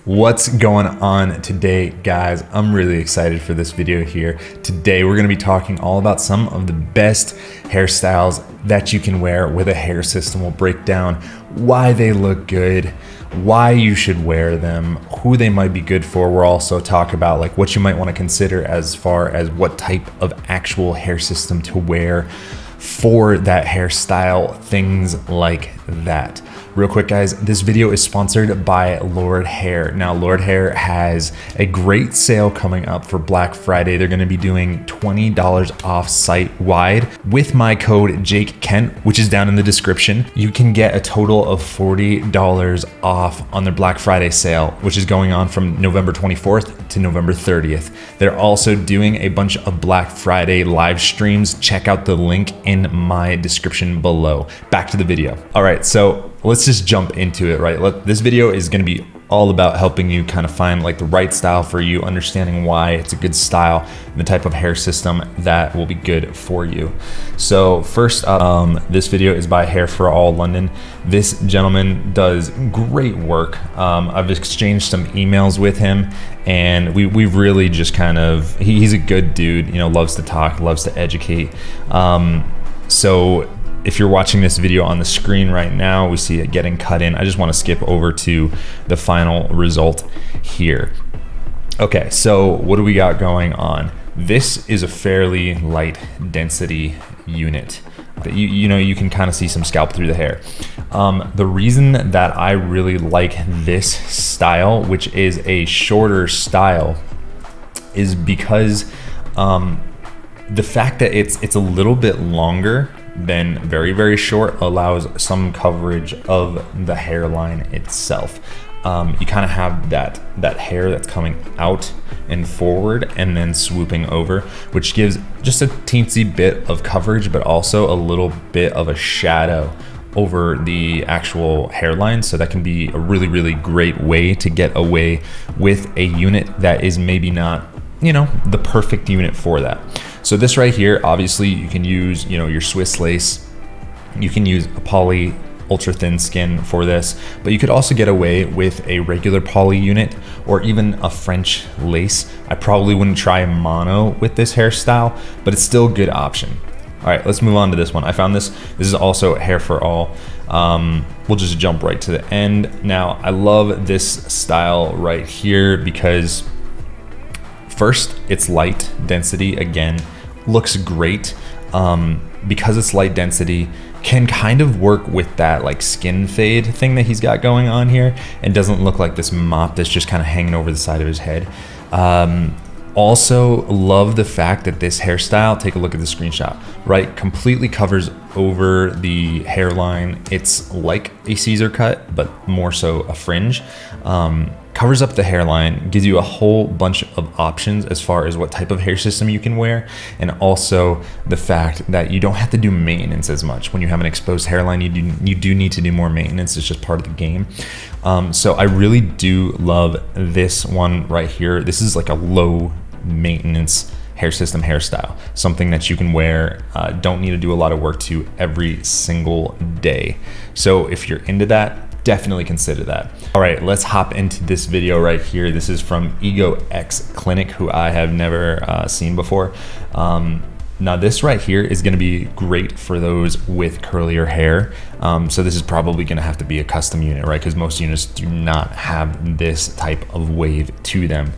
What's going on today, guys? I'm really excited for this video here. Today we're going to be talking all about some of the best hairstyles that you can wear with a hair system. We'll break down why they look good, why you should wear them, who they might be good for. We'll also talk about like what you might want to consider as far as what type of actual hair system to wear for that hairstyle, things like that. Real quick, guys, this video is sponsored by Lord Hair. Now, Lord Hair has a great sale coming up for Black Friday. They're going to be doing $20 off site-wide. With my code Jake Kent, which is down in the description, you can get a total of $40 off on their Black Friday sale, which is going on from November 24th to November 30th. They're also doing a bunch of Black Friday live streams. Check out the link in my description below. Back to the video. All right, so let's just jump into it, right? This video is going to be all about helping you kind of find like the right style for you, understanding why it's a good style and the type of hair system that will be good for you. So first up, this video is by Hair for All London. This gentleman does great work. I've exchanged some emails with him, and we've really just kind of, he's a good dude, you know, loves to talk, loves to educate. So if you're watching this video on the screen right now, we see it getting cut in. I just want to skip over to the final result here. Okay, so what do we got going on? This is a fairly light density unit. You know, you can kind of see some scalp through the hair. The reason that I really like this style, which is a shorter style, is because the fact that it's a little bit longer than very, very short allows some coverage of the hairline itself. You kind of have that hair that's coming out and forward and then swooping over, which gives just a teensy bit of coverage, but also a little bit of a shadow over the actual hairline. So that can be a really, really great way to get away with a unit that is maybe not, you know, the perfect unit for that. So this right here, obviously you can use, you know, your Swiss lace. You can use a poly ultra thin skin for this, but you could also get away with a regular poly unit or even a French lace. I probably wouldn't try a mono with this hairstyle, but it's still a good option. All right, let's move on to this one. I found this is also Hair for All. We'll just jump right to the end. Now, I love this style right here because first, it's light density. Again, looks great. Because it's light density, can kind of work with that like skin fade thing that he's got going on here, and doesn't look like this mop that's just kind of hanging over the side of his head. Also love the fact that this hairstyle, take a look at the screenshot, right? Completely covers over the hairline. It's like a Caesar cut, but more so a fringe. Covers up the hairline, gives you a whole bunch of options as far as what type of hair system you can wear, and also the fact that you don't have to do maintenance as much. When you have an exposed hairline, you do need to do more maintenance. It's just part of the game. So I really do love this one right here. This is like a low maintenance hair system hairstyle, something that you can wear, don't need to do a lot of work to every single day. So if you're into that, definitely consider that. All right, let's hop into this video right here. This is from Ego X Clinic, who I have never seen before. Now this right here is gonna be great for those with curlier hair. So this is probably gonna have to be a custom unit, right? Because most units do not have this type of wave to them.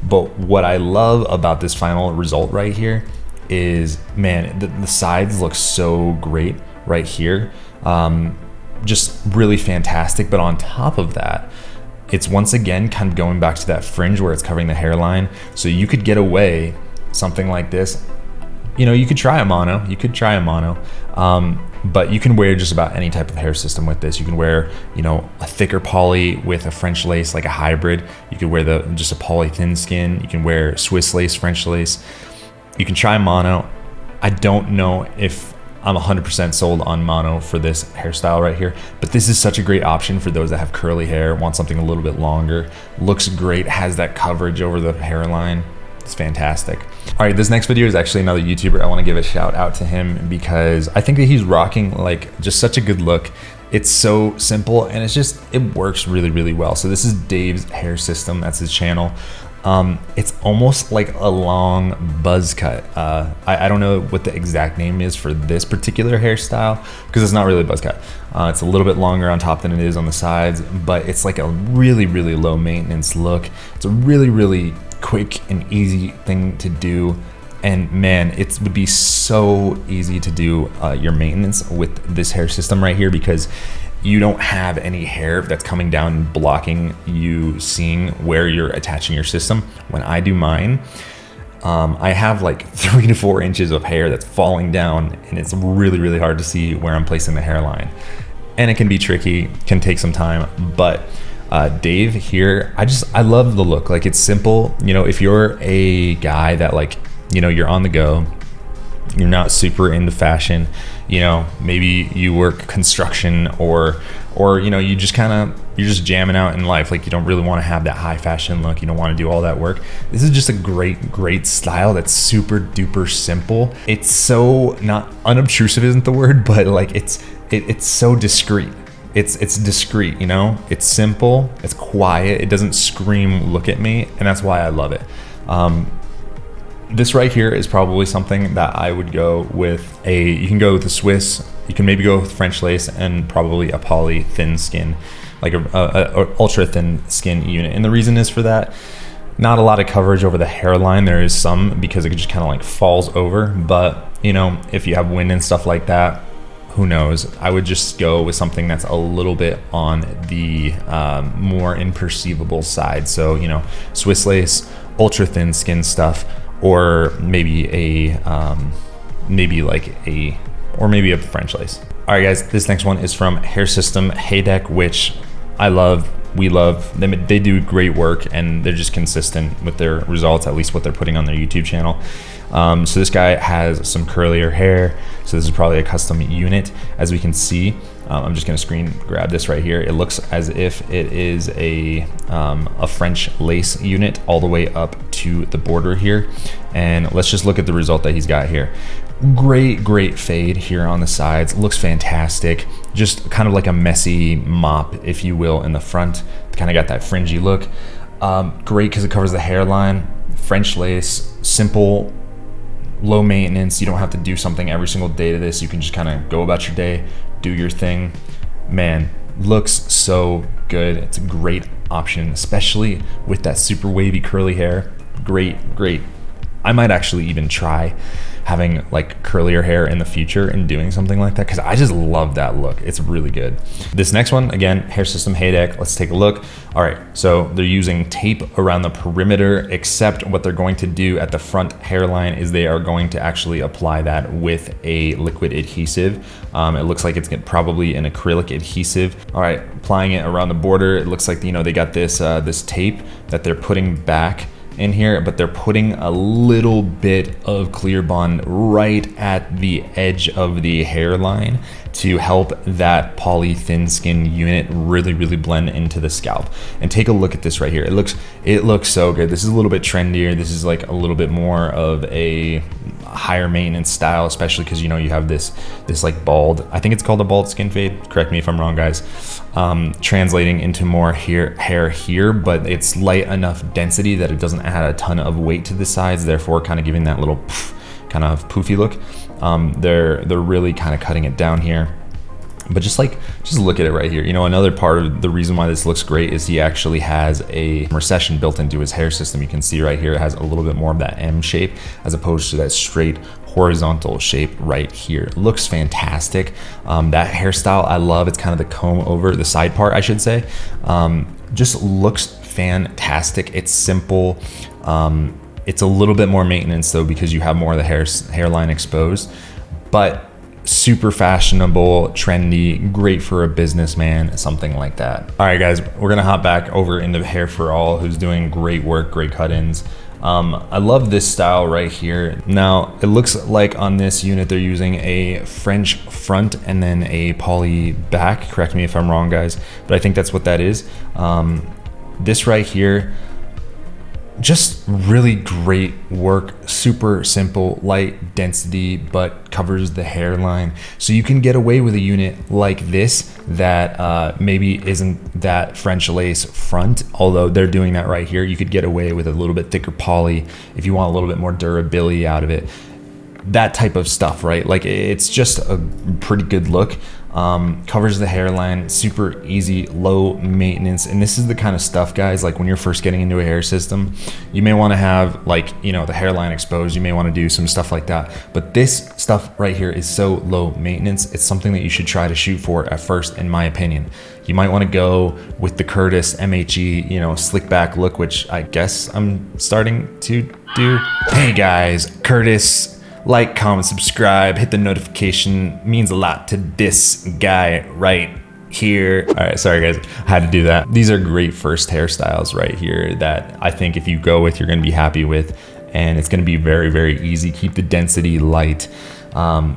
But what I love about this final result right here is, man, the sides look so great right here. Just really fantastic. But on top of that, it's once again kind of going back to that fringe where it's covering the hairline. So you could get away something like this. You know, you could try a mono, but you can wear just about any type of hair system with this. You can wear, you know, a thicker poly with a French lace, like a hybrid. You could wear just a poly thin skin. You can wear Swiss lace, French lace. You can try mono. I don't know if I'm 100% sold on mono for this hairstyle right here, but this is such a great option for those that have curly hair, want something a little bit longer, looks great, has that coverage over the hairline. It's fantastic. All right, this next video is actually another YouTuber. I want to give a shout out to him because I think that he's rocking like just such a good look. It's so simple and it works really, really well. So this is Dave's Hair System. That's his channel. It's almost like a long buzz cut. I don't know what the exact name is for this particular hairstyle because it's not really a buzz cut. It's a little bit longer on top than it is on the sides, but it's like a really, really low maintenance look. It's a really, really quick and easy thing to do. And man, it would be so easy to do your maintenance with this hair system right here because you don't have any hair that's coming down and blocking you seeing where you're attaching your system. When I do mine, I have like 3 to 4 inches of hair that's falling down and it's really, really hard to see where I'm placing the hairline. And it can be tricky, can take some time, but Dave here, I love the look. Like it's simple. You know, if you're a guy that like, you know, you're on the go, you're not super into fashion, you know, maybe you work construction or you know, you're just jamming out in life, like you don't really want to have that high fashion look, you don't want to do all that work. This is just a great style that's super duper simple. It's so, not unobtrusive isn't the word, but like it's so discreet. It's discreet, you know, it's simple, it's quiet, it doesn't scream look at me, and that's why I love it. This right here is probably something that I would go with you can go with a Swiss, you can maybe go with French lace and probably a poly thin skin, like a ultra thin skin unit. And the reason is for that, not a lot of coverage over the hairline. There is some because it just kind of like falls over, but you know, if you have wind and stuff like that, who knows? I would just go with something that's a little bit on the more imperceivable side. So, you know, Swiss lace, ultra thin skin stuff, or maybe a French lace. All right, guys, this next one is from Hair System Haydek, which I love. We love them. They do great work and they're just consistent with their results, at least what they're putting on their YouTube channel. So this guy has some curlier hair. So this is probably a custom unit. As we can see, I'm just gonna screen grab this right here. It looks as if it is a French lace unit all the way up to the border here. And let's just look at the result that he's got here. Great fade here on the sides, looks fantastic. Just kind of like a messy mop, if you will, in the front. Kind of got that fringy look. Great because it covers the hairline. French lace, simple, low maintenance. You don't have to do something every single day to this. You can just kind of go about your day, do your thing. Man, looks so good. It's a great option, especially with that super wavy curly hair. Great. I might actually even try having like curlier hair in the future and doing something like that because I just love that look. It's really good. This next one, again, Hair System Haydek. Let's take a look. All right, so they're using tape around the perimeter, except what they're going to do at the front hairline is they are going to actually apply that with a liquid adhesive. It looks like it's probably an acrylic adhesive. All right, applying it around the border. It looks like, you know, they got this this tape that they're putting back in here, but they're putting a little bit of Clear Bond right at the edge of the hairline to help that poly thin skin unit really blend into the scalp. And take a look at this right here. It looks so good. This is a little bit trendier. This is like a little bit more of a higher maintenance style, especially because, you know, you have this like bald, I think it's called a bald skin fade, correct me if I'm wrong, guys, translating into more hair here, but it's light enough density that it doesn't add a ton of weight to the sides, therefore kind of giving that little kind of poofy look. They're really kind of cutting it down here. But just look at it right here. You know, another part of the reason why this looks great is he actually has a recession built into his hair system. You can see right here, it has a little bit more of that M shape as opposed to that straight horizontal shape right here. It looks fantastic. That hairstyle I love. It's kind of the comb over the side part, I should say. Just looks fantastic. It's simple. It's a little bit more maintenance though because you have more of the hairline exposed, but super fashionable, trendy, great for a businessman, something like that. All right, guys, we're gonna hop back over into Hair for All, who's doing great work, great cut-ins. I love this style right here. Now, it looks like on this unit, they're using a French front and then a poly back. Correct me if I'm wrong, guys, but I think that's what that is. This right here, just really great work, super simple, light density, but covers the hairline. So you can get away with a unit like this that maybe isn't that French lace front, although they're doing that right here. You could get away with a little bit thicker poly if you want a little bit more durability out of it. That type of stuff, right? Like, it's just a pretty good look. Covers the hairline, super easy, low maintenance. And this is the kind of stuff, guys, like when you're first getting into a hair system, you may want to have, like, you know, the hairline exposed. You may want to do some stuff like that. But this stuff right here is so low maintenance. It's something that you should try to shoot for at first, in my opinion. You might want to go with the Curtis MHE, you know, slick back look, which I guess I'm starting to do. Hey guys, Curtis. Like, comment, subscribe, hit the notification. Means a lot to this guy right here. All right, sorry guys, I had to do that. These are great first hairstyles right here that I think if you go with, you're gonna be happy with, and it's gonna be very, very easy. Keep the density light.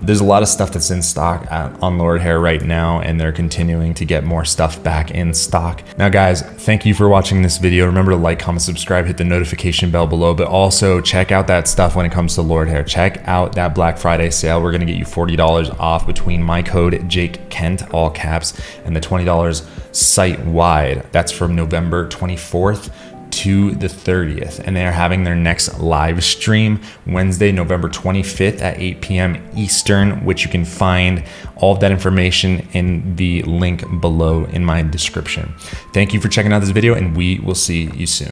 There's a lot of stuff that's in stock on Lord Hair right now, and they're continuing to get more stuff back in stock. Now guys, thank you for watching this video. Remember to like, comment, subscribe, hit the notification bell below, but also check out that stuff when it comes to Lord Hair. Check out that Black Friday sale. We're gonna get you $40 off between my code Jake Kent, all caps, and the $20 site-wide. That's from November 24th to the 30th, and they are having their next live stream Wednesday, November 25th at 8 p.m. Eastern, which you can find all of that information in the link below in my description. Thank you for checking out this video, and we will see you soon.